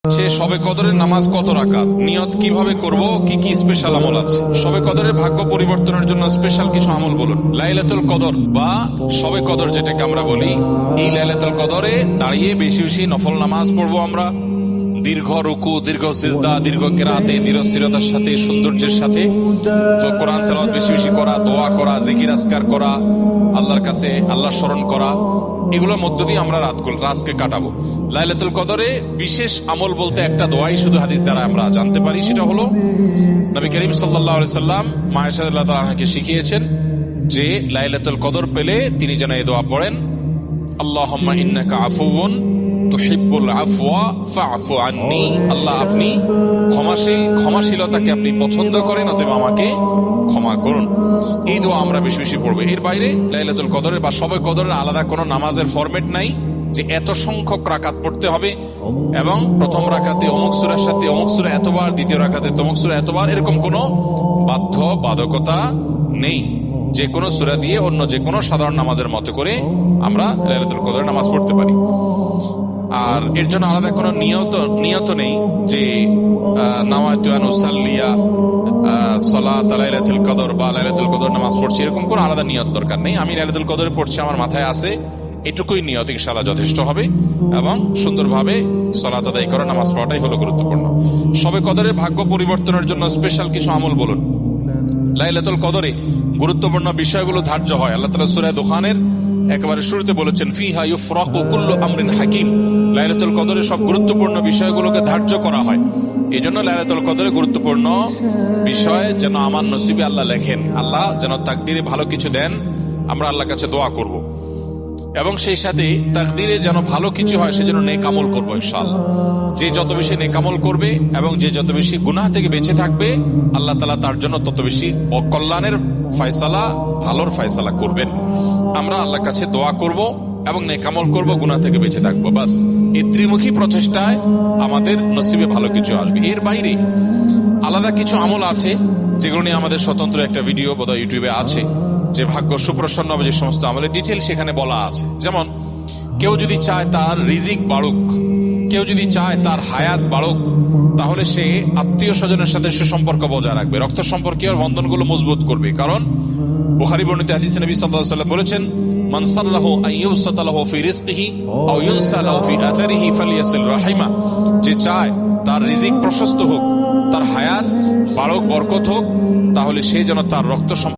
শবে কদরের নামাজ কত রাকাত, নিয়ত কিভাবে করব, কি কি স্পেশাল আমল আছে? শবে কদরের ভাগ্য পরিবর্তনের জন্য স্পেশাল কিছু আমল বলুন। লাইলাতুল কদর বা শবে কদর যেটাকে আমরা বলি, এই লাইলাতুল কদরে দাঁড়িয়ে বেশি বেশি নফল নামাজ পড়বো আমরা। দীর্ঘ রুকু, দীর্ঘ সিজদা, দীর্ঘ কেরাতে, ধীরস্থিরতার সাথে, সৌন্দর্যের সাথে। তো কোরআন তেলাওয়াত বেশি বেশি করা, দোয়া করা, জিকির আজকার করা, আল্লাহর কাছে আল্লাহ স্মরণ করা, এগুলোর মধ্য দিয়ে আমরা রাতকে কাটাবো। লাইলাতুল কদরে বিশেষ আমল বলতে একটা দোয়াই শুধু হাদিস দ্বারা আমরা জানতে পারি, সেটা হলো নবী করিম সাল্লাল্লাহু আলাইহি সাল্লাম মা আয়েশা রাদিয়াল্লাহু তাআলা আনহাকে শিখিয়েছেন যে লাইলাতুল কদর পেলে তিনি যেন এই দোয়া পড়েন, আল্লাহুম্মা ইন্নাকা আফুউন তুহিব্বুল আফওয়া ফা'ফু আন্নী। আল্লাহ, আপনি ক্ষমাশীল, ক্ষমাশীলতাকে আপনি পছন্দ করেন, অতএব আমাকে ক্ষমা করুন। এই দোয়া আমরা বেশি বেশি পড়বো। এর বাইরে লাইলাতুল কদরের বা শবে কদরের আলাদা কোনো নামাজের ফরম্যাট নাই যে এত সংখ্যক রাকাত পড়তে হবে এবং প্রথম রাকাতে অমুক সূরার সাথে অমুক সূরা এতবার, দ্বিতীয় রাকাতে তমুক সূরা এতবার, এরকম কোনো বাধ্যবাধকতা নেই। যে কোনো সূরা দিয়ে অন্য যে কোনো সাধারণ নামাজের মতো করে আমরা লাইলাতুল কদরের নামাজ পড়তে পারি। আর এর জন্য আলাদা কোনো নিয়ত নেই যে নাওয়াইতু আন উসাল্লিয়া সালাত লাইলাতুল কদর বা লাইলাতুল কদর নামাজ পড়ছি, এরকম কোনো আলাদা নিয়ত দরকার নেই। আমি লাইলাতুল কদরে পড়ছি, আমার মাথায় আছে, এটুকুই নিয়ত ইনশাআল্লাহ যথেষ্ট হবে এবং সুন্দরভাবে সালাত আদায় করা, নামাজ পড়াটাই হলো গুরুত্বপূর্ণ। শবে কদরের ভাগ্য পরিবর্তনের জন্য স্পেশাল কিছু আমল বলুন। লাইলাতুল কদরে গুরুত্বপূর্ণ বিষয়গুলো ধার্য হয়। আল্লাহ তাআলা সূরা দুখানের একেবারে শুরুতে বলেছেন, ফিহা ইউফরাকু কুল্লু আমরিন হাকিম। লাইলাতুল কদরে সব গুরুত্বপূর্ণ বিষয়গুলোকে ধার্য করা হয়। এই জন্য লাইলাতুল কদরে গুরুত্বপূর্ণ বিষয় যেন আমার নসিবে আল্লাহ লেখেন, আল্লাহ যেন তাকদিরে ভালো কিছু দেন, আমরা আল্লাহর কাছে দোয়া করব। এবং সেই সাথে তাকদিরে যেন ভালো কিছু হয় সেজন্য নেক আমল করবো ইনশাআল্লাহ। যে যত বেশি নেক আমল করবে এবং যে যত বেশি গুনাহ থেকে বেঁচে থাকবে, আল্লাহ তাআলা তার জন্য তত বেশি কল্যাণের ফয়সালা, ভালোর ফয়সালা করবেন। আমরা আল্লাহর কাছে দোয়া করব এবং নেক আমল করব, গুনাহ থেকে বেঁচে থাকবো। বাস এই ত্রিমুখী প্রচেষ্টায় আমাদের নসিবে ভালো কিছু আসবে। এর বাইরে আলাদা কিছু আমল আছে যেগুলো নিয়ে আমাদের স্বতন্ত্র একটা ভিডিও বোধহয় ইউটিউবে আছে, যে ভাগ্য সুপ্রসন্ন হবে যে সমস্ত আমলের ডিটেল সেখানে বলা আছে। যেমন কেউ যদি চায় তার রিজিক বাড়ুক, কেউ যদি চায় তার হায়াত বাড়ুক, তাহলে সে আত্মীয় স্বজনের সাথে সুসম্পর্ক বজায় রাখবে, রক্ত সম্পর্কীয় বন্ধনগুলো মজবুত করবে। কারণ বুখারী বর্ণিত হাদিসে নবী সাল্লাল্লাহু আলাইহি ওয়াসাল্লাম বলেছেন, মান সাল্লাহু আন ইউসাতা লাহু ফি রিজকিহি আও ইউনসা লাহু ফি আথারিহি ফালিয়াসিল রাহিমা। যে চায় তার রিজিক প্রশস্ত হোক, তার হায়াত বাড়ুক, বরকত হোক, তাহলে সে যেন তার রক্ত